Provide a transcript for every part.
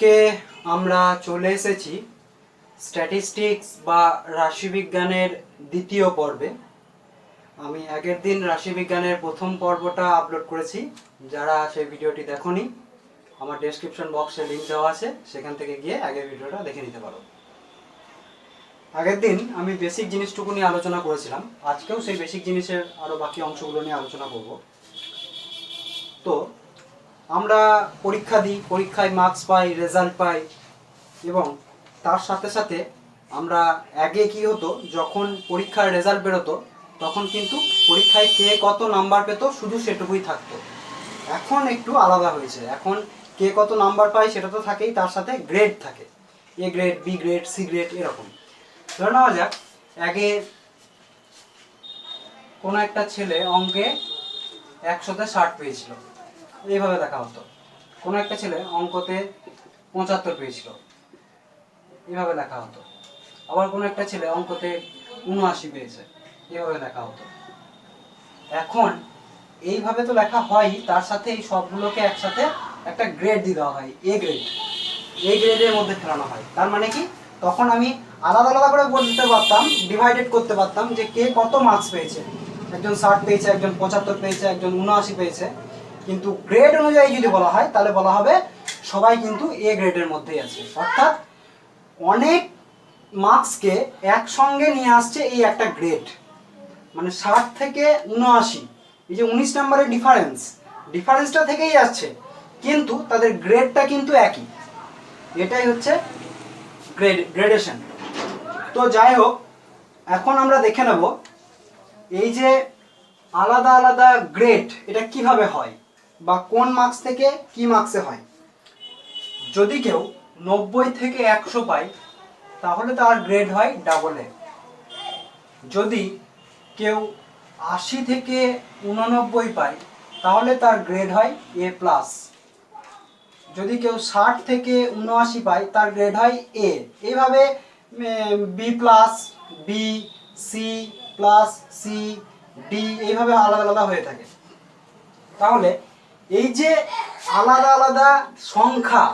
আজকে আমরা চলে এসেছি স্ট্যাটিস্টিক্স বা রাশিবিজ্ঞানের দ্বিতীয় পর্বে। আমি আগের দিন রাশিবিজ্ঞানের প্রথম পর্বটা আপলোড করেছি। যারা সেই ভিডিওটি দেখোনি, আমার ডেসক্রিপশন বক্সে লিংক দেওয়া আছে, সেখান থেকে গিয়ে আগের ভিডিওটা দেখে নিতে পারো। আগের দিন আমি বেসিক জিনিসটুকু নিয়ে আলোচনা করেছিলাম, আজকেও সেই বেসিক জিনিসের আরও বাকি অংশগুলো নিয়ে আলোচনা করব। তো আমরা পরীক্ষা দিই, পরীক্ষায় মার্কস পাই, রেজাল্ট পাই, এবং তার সাথে সাথে আমরা আগে কী হতো, যখন পরীক্ষার রেজাল্ট বেরোতো তখন কিন্তু পরীক্ষায় কে কত নাম্বার পেতো শুধু সেটুকুই থাকতো। এখন একটু আলাদা হয়েছে, এখন কে কত নাম্বার পায় সেটা তো থাকেই, তার সাথে গ্রেড থাকে, A grade, B grade, C grade, এরকম। ধরে নেওয়া যাক, আগে কোনো একটা ছেলে অঙ্কে 100তে 60 পেয়েছিল, এইভাবে দেখা হতো। কোনো একটা ছেলে অঙ্কতে 75 পেয়েছিল, এইভাবে লেখা হতো। আবার কোনো একটা ছেলে অঙ্কতে 79 পেয়েছে, এইভাবে লেখা হতো। এখন এইভাবে তো লেখা হয়, তার সাথে এই সবগুলোকে একসাথে একটা গ্রেড দিয়ে দেওয়া হয়, এ গ্রেড। এই গ্রেডের মধ্যে ফেলানো হয়। তার মানে কি, তখন আমি আলাদা আলাদা করে বলতে পারতাম, ডিভাইডেড করতে পারতাম যে কে কত মার্কস পেয়েছে। একজন 60 পেয়েছে, একজন 75 পেয়েছে, একজন 79 পেয়েছে। কিন্তু গ্রেড অনুযায়ী যদি বলা হয় তাহলে বলা হবে সবাই কিন্তু এ গ্রেডের মধ্যেই আছে। অর্থাৎ অনেক মার্কসকে একসঙ্গে নিয়ে আসছে এই একটা গ্রেড। মানে 60 থেকে 79, এই যে 19 নম্বরের ডিফারেন্সটা থেকেই আসছে, কিন্তু তাদের গ্রেডটা কিন্তু একই। এটাই হচ্ছে গ্রেডেশন। তো যাই হোক, এখন আমরা দেখে নেব এই যে আলাদা আলাদা গ্রেড এটা কিভাবে হয়, বা কোন মার্কস থেকে কি মার্কসে হয়। যদি কেউ 90 থেকে 100 পায় তাহলে তার গ্রেড হয় ডাবল এ। যদি কেউ 80 থেকে 89 পায় তাহলে তার গ্রেড হয় এ প্লাস। যদি কেউ 60 থেকে 79 পায় তার গ্রেড হয় এ। এইভাবে B plus, B, C plus, C, D, এইভাবে আলাদা আলাদা হয়ে থাকে। তাহলে এই যে আলাদা আলাদা সংখ্যা,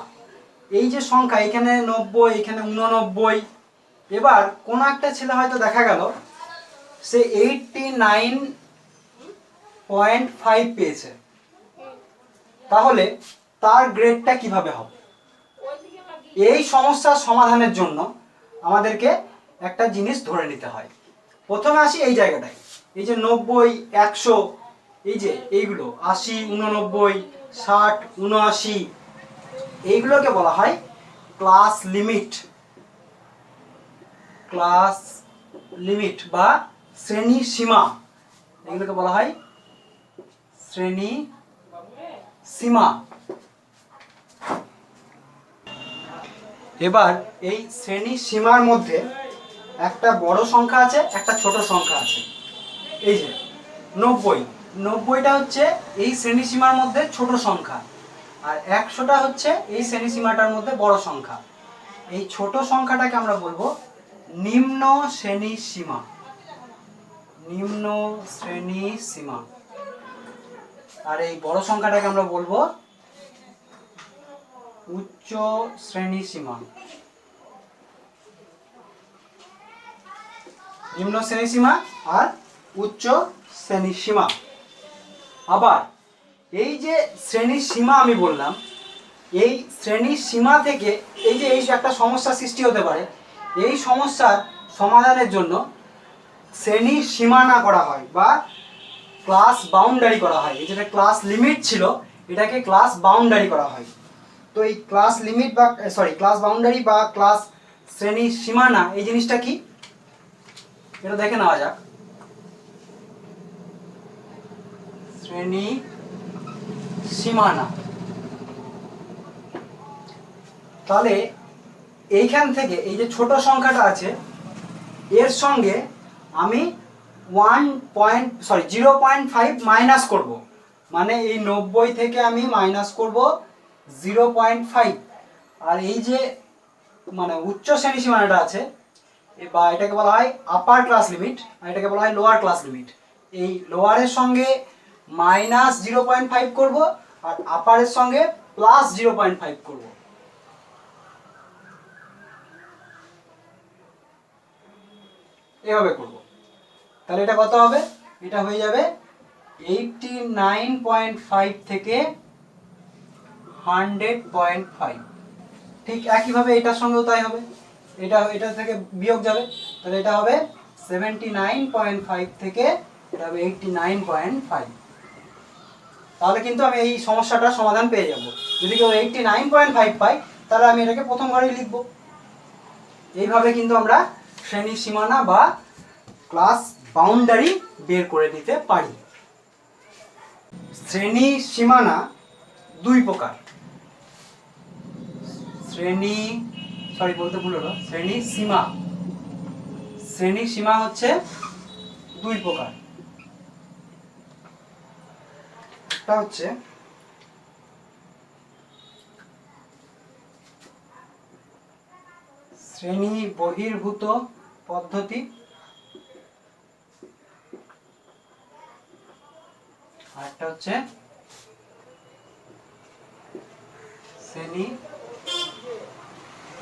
এই যে সংখ্যা, এখানে 90, এখানে 89, এবার কোনো একটা ছেলে হয়তো দেখা গেল সে 89.5 পেয়েছে, তাহলে তার গ্রেডটা কিভাবে হবে? এই সমস্যার সমাধানের জন্য আমাদেরকে একটা জিনিস ধরে নিতে হয়। প্রথমে আসি এই জায়গাটায়, এই যে 90, 100, এই যে এইগুলো 80, 89, 60, 79, এইগুলোকে বলা হয় ক্লাস লিমিট বা শ্রেণী সীমা। এগুলোকে বলা হয় শ্রেণী সীমা। এবার এই শ্রেণী সীমার মধ্যে একটা বড় সংখ্যা আছে, একটা ছোট সংখ্যা আছে। এই যে 90টা হচ্ছে এই শ্রেণী সীমার মধ্যে ছোট সংখ্যা, আর 100টা হচ্ছে এই শ্রেণী সীমাটার মধ্যে বড় সংখ্যা। এই ছোট সংখ্যাটাকে আমরা বলবো নিম্ন শ্রেণী সীমা, আর এই বড় সংখ্যাটাকে আমরা বলবো উচ্চ শ্রেণী সীমা। নিম্ন শ্রেণী সীমা আর উচ্চ শ্রেণী সীমা। আবার এই যে শ্রেণী সীমা আমি বললাম, এই শ্রেণী সীমা থেকে এই যে একটা সমস্যা সৃষ্টি হতে পারে, এই সমস্যার সমাধানের জন্য শ্রেণী সীমানা করা হয় বা ক্লাস বাউন্ডারি করা হয়। এই যেটা ক্লাস লিমিট ছিল এটাকে ক্লাস বাউন্ডারি করা হয়। তো এই ক্লাস লিমিট বা ক্লাস বাউন্ডারি বা ক্লাস শ্রেণী সীমানা, এই জিনিসটা কি এটা দেখে নেওয়া যাক। শ্রেণী সীমানা, তাহলে এইখান থেকে এই যে ছোট সংখ্যাটা আছে এর সঙ্গে আমি 0.5 মাইনাস করব, মানে এই 90 থেকে আমি মাইনাস করব 0.5। আর এই যে মানে উচ্চ শ্রেণী সীমানাটা আছে, বা এটাকে বলা হয় আপার ক্লাস লিমিট আর এটাকে বলা হয় লোয়ার ক্লাস লিমিট। এই লোয়ারের সঙ্গে -0.5 করব আর আপারের সঙ্গে +0.5 করব। এভাবে করব। তাহলে এটা কত হবে? এটা হয়ে যাবে 89.5 থেকে 100.5। ঠিক একইভাবে এটার সঙ্গেও তাই হবে, এটা থেকে বিয়োগ যাবে, তাহলে এটা হবে 79.5 থেকে এটা হবে 89.5। তাহলে কিন্তু আমি এই সমস্যাটার সমাধান পেয়ে যাব। যদি কেউ 89.5 পাই তাহলে আমি এটাকে প্রথম ঘরেই লিখব। এইভাবে কিন্তু আমরা শ্রেণী সীমানা বা ক্লাস বাউন্ডারি বের করে নিতে পারি। শ্রেণী সীমানা দুই প্রকার। শ্রেণী সীমা হচ্ছে দুই প্রকার। একটা হচ্ছে শ্রেণী বহির্ভূত পদ্ধতি, আর একটা হচ্ছে শ্রেণী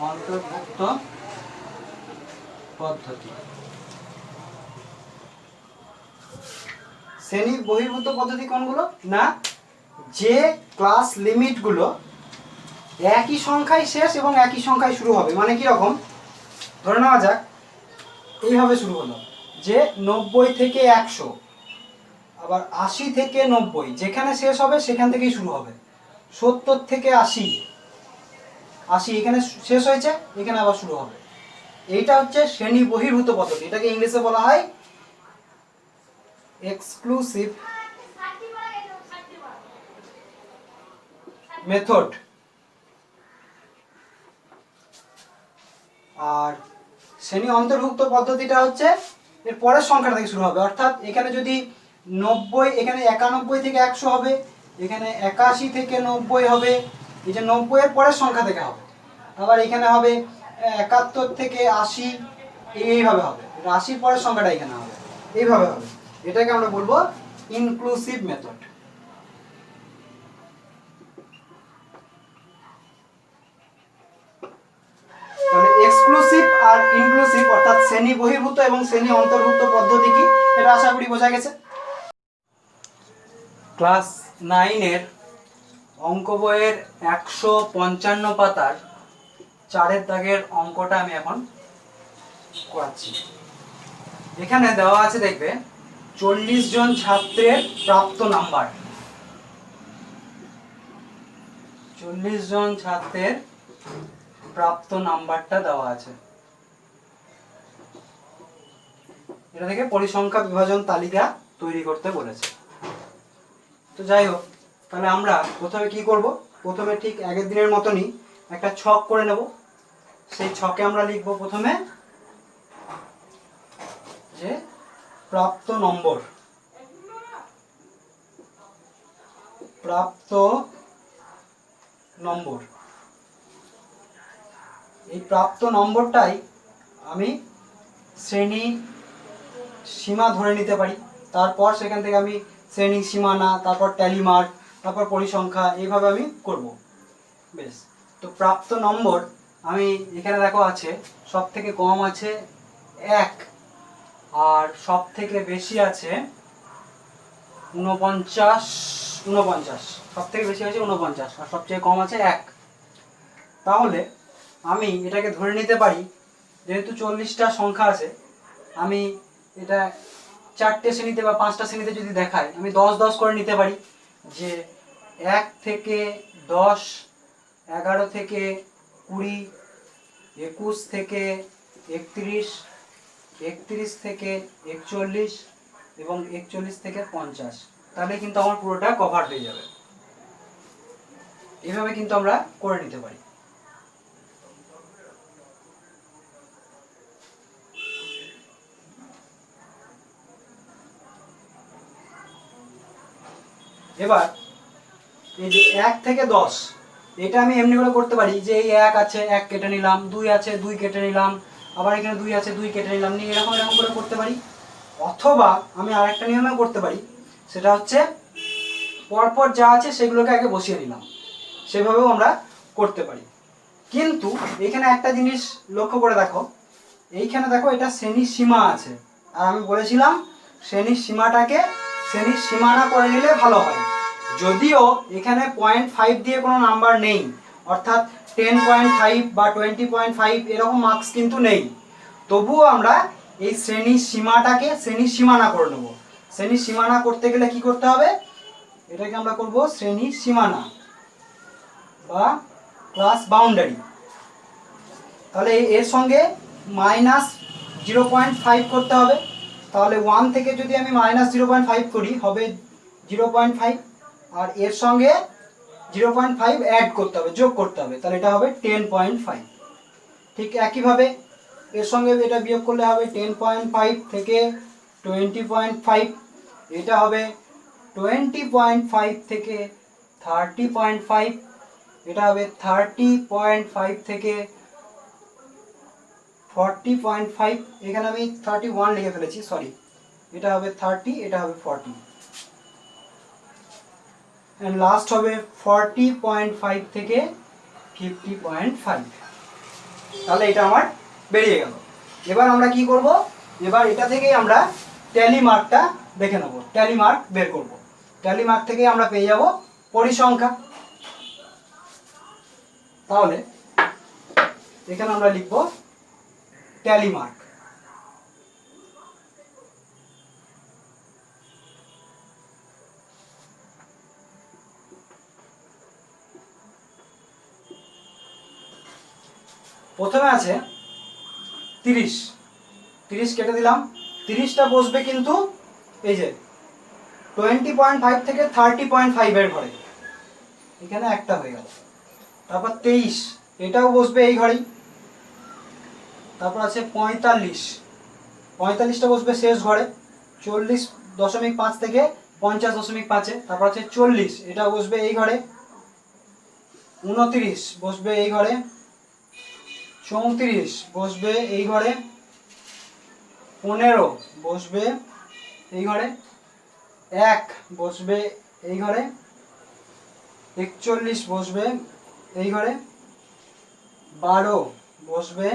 অন্তর্ভুক্ত পদ্ধতি। শ্রেণী বহির্ভূত পদ্ধতি কোনগুলো? না, যে ক্লাস লিমিটগুলো একই সংখ্যায় শেষ এবং একই সংখ্যায় শুরু হবে। মানে কি রকম? ধরে নেওয়া যাক এইভাবে শুরু হলো যে 90 থেকে 100, আবার 80 থেকে 90, যেখানে শেষ হবে সেখান থেকেই শুরু হবে। 70 থেকে 80 এখানে শেষ হয়েছে, এখানে আবার শুরু হবে। এইটা হচ্ছে শ্রেণী বহির্ভূত পদ্ধতি। এটাকে ইংলিশে বলা হয় এক্সক্লুসিভ মেথড। আর শ্রেণী অন্তর্ভুক্ত পদ্ধতিটা হচ্ছে এর পরের সংখ্যা থেকে শুরু হবে। অর্থাৎ এখানে যদি 90, এখানে 91 থেকে 100 হবে, এখানে 81 থেকে 90 হবে, এই যে 90 এর পরের সংখ্যা থেকে হবে। আবার এখানে হবে 71 থেকে 80, এইভাবে হবে। 80 পরের সংখ্যাটা এখানে হবে, এইভাবে হবে। এটাকে আমরা বলবো ইনক্লুসিভ মেথড। তাহলে এক্সক্লুসিভ আর ইনক্লুসিভ অর্থাৎ শ্রেণী বহির্ভূত এবং শ্রেণী অন্তর্ভুক্ত পদ্ধতি কি, এটা আশা করি বোঝা গেছে। ক্লাস 9 এর অঙ্ক বইয়ের 155 পাতার 4 দাগের অঙ্কটা আমি এখন করাচ্ছি। এখানে দেওয়া আছে, দেখবে 40 জন ছাত্রের প্রাপ্ত নাম্বার। 40 জন ছাত্রের প্রাপ্ত নাম্বারটা দেওয়া আছে। এটা থেকে পরিসংখ্যা বিভাজন তালিকা তৈরি করতে বলেছে। তো যাই হোক, তাহলে আমরা প্রথমে কি করব? প্রথমে ঠিক আগের দিনের মতনই একটা ছক করে নেব। সেই ছকে আমরা লিখব প্রথমে যে প্রাপ্ত নম্বর, এই প্রাপ্ত নম্বরটাই আমি শ্রেণী সীমা ধরে নিতে পারি। তারপর সেখান থেকে আমি শ্রেণী সীমানা, তারপর ট্যালি মার্ক, তারপর পরিসংখ্যা, এইভাবে আমি করব। বেশ, তো প্রাপ্ত নম্বর আমি এখানে দেখো আছে, সব থেকে কম আছে 1, আর সব থেকে বেশি আছে 49। সব থেকে বেশি আছে 49, আর সবচেয়ে কম আছে 1। তাহলে আমি এটাকে ধরে নিতে পারি, যেহেতু 40টা সংখ্যা আছে, আমি এটা 4টে শ্রেণীতে বা 5টা শ্রেণীতে যদি দেখাই, আমি 10 করে নিতে পারি। যে 1 থেকে 10, 11 থেকে 20, 21 থেকে 31, 31 থেকে 41 এবং 41 থেকে 50। তাহলে কিন্তু আমার পুরোটা কভার হয়ে যাবে। এভাবে কিন্তু আমরা করে নিতে পারি। এবার এই যে 1 থেকে 10, এটা আমি এমনি করে করতে পারি যে এই 1 আছে, 1 কেটে নিলাম, 2 আছে, 2 কেটে নিলাম, আবার এখানে 2 আছে, 2 কেটে নিলাম, নিয়ে এরকম করে করতে পারি। অথবা আমি আরেকটা নিয়মেও করতে পারি, সেটা হচ্ছে পরপর যা আছে সেগুলোকে আগে বসিয়ে নিলাম, সেভাবেও আমরা করতে পারি। কিন্তু এখানে একটা জিনিস লক্ষ্য করে দেখো, এইখানে দেখো এটা শ্রেণীর সীমা আছে, আর আমি বলেছিলাম শ্রেণীর সীমাটাকে শ্রেণীর সীমানা করে নিলে ভালো হয়। যদিও এখানে 0.5 দিয়ে কোনো নাম্বার নেই, অর্থাৎ 10.5 বা 20.5 এরকম মার্কস কিন্তু নেই, তবুও আমরা এই শ্রেণীর সীমাটাকে শ্রেণীর সীমানা করে নেব। শ্রেণীর সীমানা করতে গেলে কি করতে হবে, এটাকে আমরা করব শ্রেণীর সীমানা বা ক্লাস বাউন্ডারি। তাহলে এর সঙ্গে -0.5 করতে হবে। তাহলে 1 থেকে যদি আমি -0.5 করি হবে 0.5, আর এর সঙ্গে 0.5 অ্যাড করতে হবে, যোগ করতে হবে, তাহলে এটা হবে 10.5। ঠিক একইভাবে এর সঙ্গে এটা বিয়োগ করলে হবে 10.5 থেকে 20.5, এটা হবে 20.5 থেকে 30.5, এটা হবে 30.5 থেকে 40.5, এখানে আমি 31 লিখে ফেলেছি, সরি, এটা হবে 30, এটা হবে 40, এন্ড লাস্ট হবে 40.5 থেকে 50.5। তাহলে এটা আমার বেরিয়ে গেল। এবার আমরা কি করব, এবার এটা থেকেই আমরা ট্যালি মার্কটা দেখে নেব, ট্যালি মার্ক বের করব। ট্যালি মার্ক থেকে আমরা পেয়ে যাব পরিসংখ্যা। তাহলে এখানে আমরা লিখব ট্যালি মার্ক। প্রথমে আছে 30, 30 কেটে দিলাম, 30টা বসবে কিন্তু এই যে 20.5 থেকে 30.5 এর ঘরে, এখানে একটা হয়ে গেল। তারপর 23, এটাও বসবে এই ঘরেই। তারপর আছে 45, 45টা বসবে শেষ ঘরে 40.5 থেকে 50.5-এ। তারপর আছে 40, এটা বসবে এই ঘরে। 29 বসবে এই ঘরে। 34 বসবে এই ঘরে। 15 বসবে এই ঘরে। 1 বসবে এই ঘরে। 41 বসবে এই ঘরে। 12 বসবে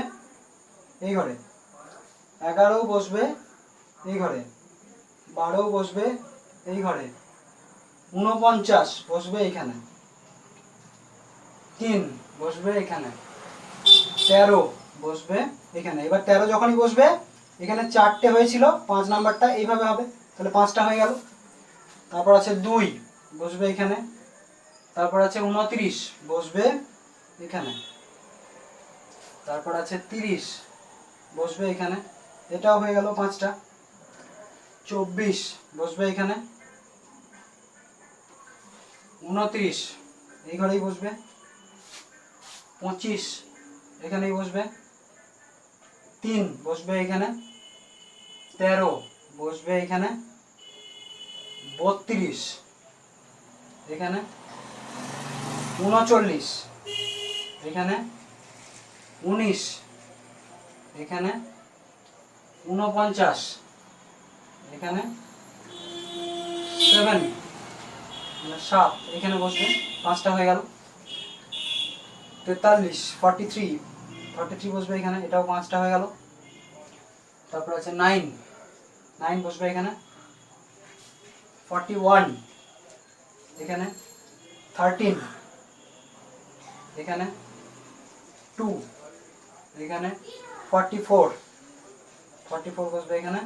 এই ঘরে। 11 বসবে এই ঘরে। 12 বসবে এই ঘরে। 49 বসবে এখানে। 3 বসবে এখানে। 13 বসবে এখানে। এবার 13 যখনই বসবে, এখানে 4টে হয়েছিল, 5 নাম্বারটা এইভাবে হবে, তাহলে 5টা হয়ে গেল। তারপর আছে 2 বসবে এখানে। তারপর আছে 29 বসবে এখানে। তারপর আছে 30 বসবে এখানে, এটাও হয়ে গেল 5টা। 24 বসবে এখানে। 29 এই ঘরেই বসবে। 25 এখানেই বসবে। 3 বসবে এখানে। 13 বসবে এখানে। 32 এখানে। 39 এখানে। 19 এখানে। 49 এখানে। 7 এখানে বসবে, 5টা হয়ে গেল। 43 43 বসবে এখানে, এটাও 5টা হয়ে গেল। তারপর আছে 9 বসবে এখানে। 41 এখানে। 13 এখানে। 2 এখানে। 44 বসবে এখানে।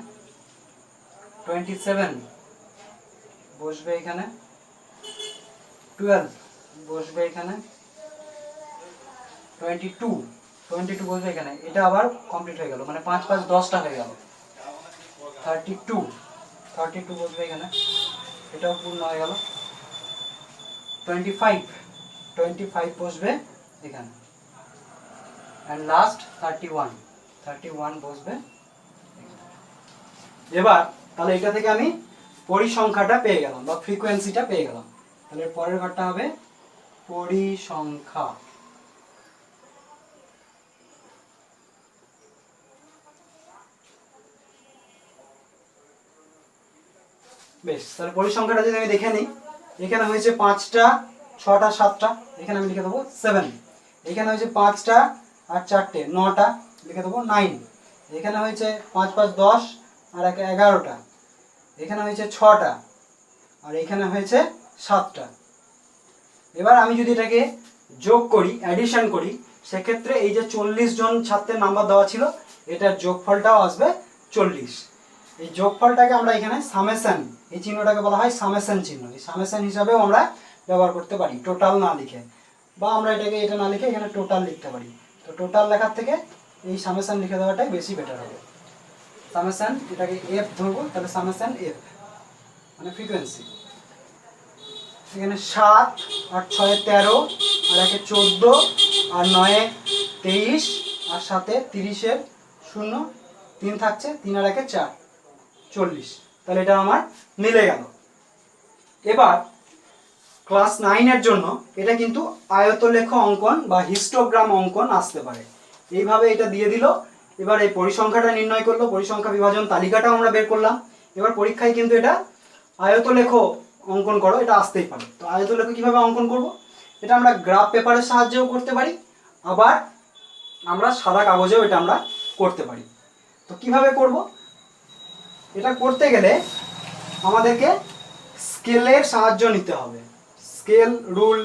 27 বসবে এখানে। 12 বসবে এখানে। 22 বসবে এখানে, এটা আবার কমপ্লিট হয়ে গেল, মানে 5 5 10টা হয়ে গেল। 32 বসবে এখানে, এটাও পূর্ণ হয়ে গেল। 25 বসবে এখানে। অ্যান্ড লাস্ট 31 বসবে। এবার তাহলে এটা থেকে আমি পরিসংখ্যাটা পেয়ে গেলাম বা ফ্রিকোয়েন্সিটা পেয়ে গেলাম। তাহলে পরের ঘরটা হবে পরিসংখ্যা। বেশ, তাহলে পরিসংখ্যাটা যদি আমি দেখে নিই, এখানে হয়েছে 5টা 6টা 7টা, এখানে আমি লিখে দেবো 7। এখানে হয়েছে 5টা আর 4টে 9টা, লিখে দেবো 9। এখানে হয়েছে 5 5 10 আর 1 11টা, এখানে হয়েছে 6টা, আর এখানে হয়েছে 7টা। এবার আমি যদি এটাকে যোগ করি, অ্যাডিশন করি, সেক্ষেত্রে এই যে 40 জন ছাত্রের নাম্বার দেওয়া ছিল, এটার যোগফলটাও আসবে 40। এই যোগফলটাকে আমরা এখানে সামেশন, এই চিহ্নটাকে বলা হয় সামেশন চিহ্ন। এই সামেশন হিসাবেও আমরা ব্যবহার করতে পারি, টোটাল না লিখে, বা আমরা এটাকে এটা না লিখে এখানে টোটাল লিখতে পারি। তো টোটাল লেখার থেকে এই সামেশন লিখে দেওয়াটাই বেশি বেটার হবে। সামেশন, এটাকে এফ ধরবো, তাহলে সামেশন এফ মানে ফ্রিকোয়েন্সি। এখানে 7 আর 6 13 আর 1 14 আর 9 23 আর 7 30 এর 0 3 থাকছে, 3 আর 1 4 40। তাহলে এটা আমার মিলে গেল। এবার ক্লাস 9 এর জন্য এটা কিন্তু আয়তলেখ অঙ্কন বা হিস্টোগ্রাম অঙ্কন আসতে পারে। এইভাবে এটা দিয়ে দিল। এবার এই পরিসংখ্যাটা নির্ণয় করলো, পরিসংখ্যা বিভাজন তালিকাটাও আমরা বের করলাম। এবার পরীক্ষায় কিন্তু এটা আয়তলেখ অঙ্কন করো, এটা আসতেই পারে। তো আয়তলেখ কিভাবে অঙ্কন করব? এটা আমরা গ্রাফ পেপারের সাহায্যেও করতে পারি, আবার আমরা সাদা কাগজেও এটা আমরা করতে পারি। তো কিভাবে করব? এটা করতে গেলে আমাদেরকে স্কেলের সাহায্য নিতে হবে। স্কেল, রুল,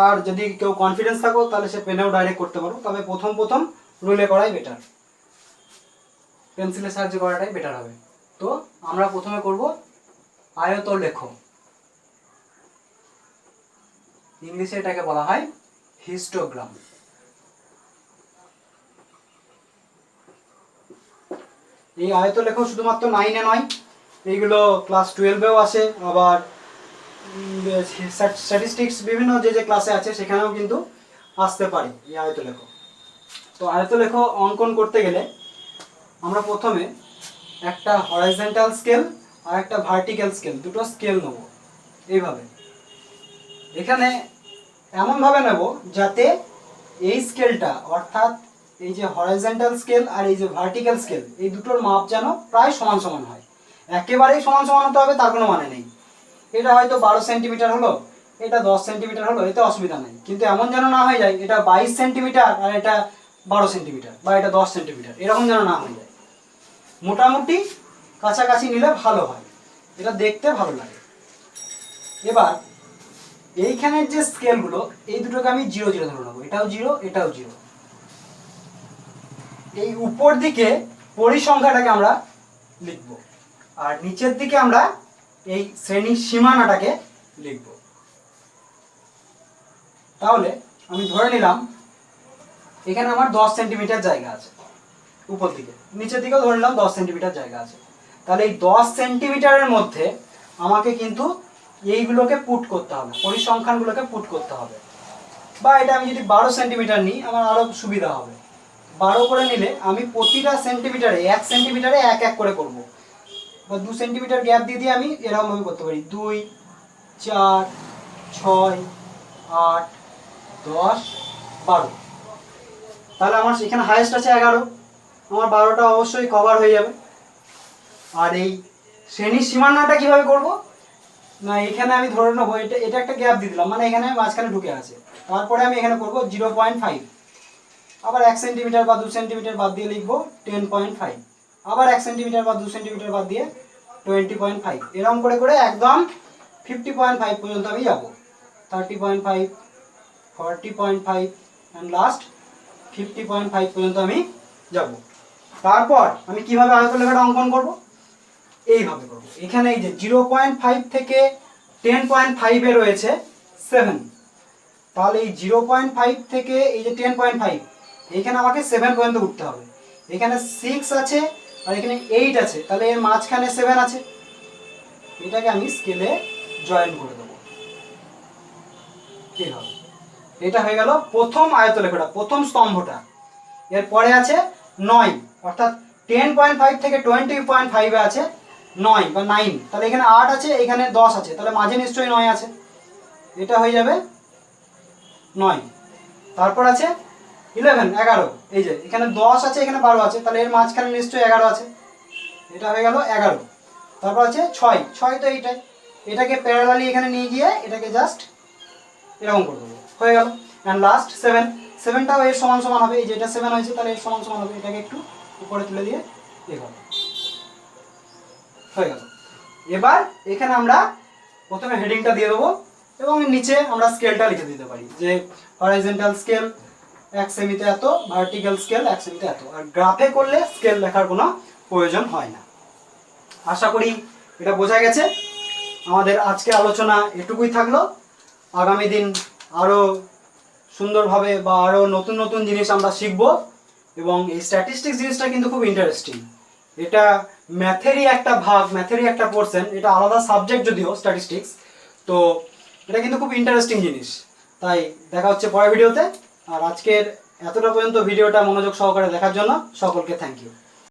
আর যদি কেউ কনফিডেন্স থাকো তাহলে সে পেনেও ডাইরেক্ট করতে পারো, তবে প্রথম রুলে করাই বেটার, পেন্সিলের সাহায্যে করাটাই বেটার হবে। তো আমরা প্রথমে করব আয়তলেখ, ইংলিশে এটাকে বলা হয় হিস্টোগ্রাম। এই আয়তলেখ শুধুমাত্র 9-এ নয়, এইগুলো ক্লাস 12-এও আসে, আবার স্ট্যাটিস্টিক্স বিভিন্ন যে ক্লাসে আছে সেখানেও কিন্তু আসতে পারে এই আয়তলেখ। তো আয়তলেখ অঙ্কন করতে গেলে আমরা প্রথমে একটা হরাইজন্টাল স্কেল আর একটা ভার্টিক্যাল স্কেল, দুটো স্কেল নেব। এইভাবে এখানে এমনভাবে নেব যাতে এই স্কেলটা, অর্থাৎ এই যে হরাইজন্টাল স্কেল আর এই যে ভার্টিক্যাল স্কেল, এই দুটোর মাপ যেন প্রায় সমান সমান হয়। একেবারেই সমান সমান হতে হবে তার কোনো মানে নেই। এটা হয়তো 12 সেন্টিমিটার হলো, এটা 10 সেন্টিমিটার হলো, এতে অসুবিধা নেই, কিন্তু এমন যেন না হয়ে যায় এটা 22 সেন্টিমিটার আর এটা 12 সেন্টিমিটার, বা এটা 10 সেন্টিমিটার, এরকম যেন না হয়ে যায়। মোটামুটি কাছাকাছি নিলে ভালো হয়, এটা দেখতে ভালো লাগে। এবার এইখানের যে স্কেলগুলো, এই দুটোকে আমি 0 0 ধরে নেবো, এটাও 0 এটাও 0। এই উপর দিকে পরিসংখ্যাটাকে আমরা লিখব, আর নিচের দিকে আমরা এই শ্রেণীর সীমানাটাকে লিখব। তাহলে আমি ধরে নিলাম এখানে আমার 10 সেন্টিমিটার জায়গা আছে উপর দিকে, নিচের দিকেও ধরে নিলাম 10 সেন্টিমিটার জায়গা আছে। তাহলে এই 10 সেন্টিমিটারের মধ্যে আমাকে কিন্তু এইগুলোকে পুট করতে হবে, পরিসংখ্যানগুলোকে পুট করতে হবে। বা এটা আমি যদি 12 সেন্টিমিটার নিই আমার আরও সুবিধা হবে। 12 করে নিলে আমি প্রতিটা সেন্টিমিটারে 1 সেন্টিমিটারে 1 1 করে করব, বা 2 সেন্টিমিটার গ্যাপ দিয়ে দিয়ে আমি এরকমভাবে করতে পারি, 2 4 6 8 10 12। তাহলে আমার এখানে হাইয়েস্ট আছে 11, আমার 12টা অবশ্যই কভার হয়ে যাবে। আর এই শ্রেণীর সীমানাটা কিভাবে করব না, এখানে আমি ধরে নেবো এটা একটা গ্যাপ দিয়ে দিলাম, মানে এখানে মাঝখানে ঢুকে আছে। তারপরে আমি এখানে করব 0.5, আবার 1 সেন্টিমিটার বা 2 সেন্টিমিটার বাদ দিয়ে লিখবো 10.5, আবার 1 সেন্টিমিটার বা 2 সেন্টিমিটার বাদ দিয়ে 20.5। এরকম করে করে একদম 50.5 পর্যন্ত আমি যাব, 30.5, 40.5 অ্যান্ড লাস্ট 50.5 পর্যন্ত আমি যাব। তারপর আমি কিভাবে আয়তলেখাটা অঙ্কন করব? এইভাবে করব। এখানে এই যে 0.5 থেকে 10.5-এ রয়েছে 7, তাহলে এই 0.5 থেকে এই যে 10.5, এখানে আমাকে 7 পর্যন্ত উঠতে হবে। এখানে 6 আছে আর এখানে 8 আছে, তাহলে এর মাঝখানে 7 আছে, এটাকে আমি স্কেলে জয়েন করে দেবো। কি হবে? এটা হয়ে গেল প্রথম আয়তলেখটা, প্রথম স্তম্ভটা। এরপরে আছে 9, অর্থাৎ 10.5 থেকে 20.5-এ আছে 9 বা 9, তাহলে এখানে 8 আছে, এখানে 10 আছে, তাহলে মাঝে নিশ্চয়ই 9 আছে, এটা হয়ে যাবে 9। তারপর আছে 11, এই যে এখানে 10 আছে, এখানে 12 আছে, তাহলে এর মাঝখানে নিশ্চয়ই 11 আছে, এটা হয়ে গেল 11। তারপর আছে 6 তো এইটাই, এটাকে প্যারালালি এখানে নিয়ে গিয়ে এটাকে জাস্ট এরকম করে দেবো, হয়ে গেল। অ্যান্ড লাস্ট 7, 7টাও এর সমান সমান হবে, এই যে এটা 7 হয়েছে তাহলে এর সমান সমান হবে, এটাকে একটু উপরে তুলে দিয়ে এইভাবে হয়ে গেল। এবার এখানে আমরা প্রথমে হেডিংটা দিয়ে দেবো এবং নিচে আমরা স্কেলটা লিখে দিতে পারি যে হরাইজন্টাল স্কেল 1 সেমিতে এত, ভার্টিক্যাল স্কেল 1 সেমিতে এত। আর গ্রাফে করলে স্কেল লেখার কোনো প্রয়োজন হয় না। আশা করি এটা বোঝা গেছে। আমাদের আজকের আলোচনা এটুকুই থাকলো। আগামী দিন আরও সুন্দরভাবে বা আরও নতুন নতুন জিনিস আমরা শিখব। এবং এই স্ট্যাটিস্টিক্স জিনিসটা কিন্তু খুব ইন্টারেস্টিং। এটা ম্যাথেরই একটা ভাগ, ম্যাথেরই একটা পোর্শন। এটা আলাদা সাবজেক্ট যদিও স্ট্যাটিস্টিক্স, তো এটা কিন্তু খুব ইন্টারেস্টিং জিনিস। তাই দেখা হচ্ছে পরের ভিডিওতে। আর আজকের এতটা পর্যন্ত ভিডিওটা মনোযোগ সহকারে দেখার জন্য সকলকে থ্যাংক ইউ।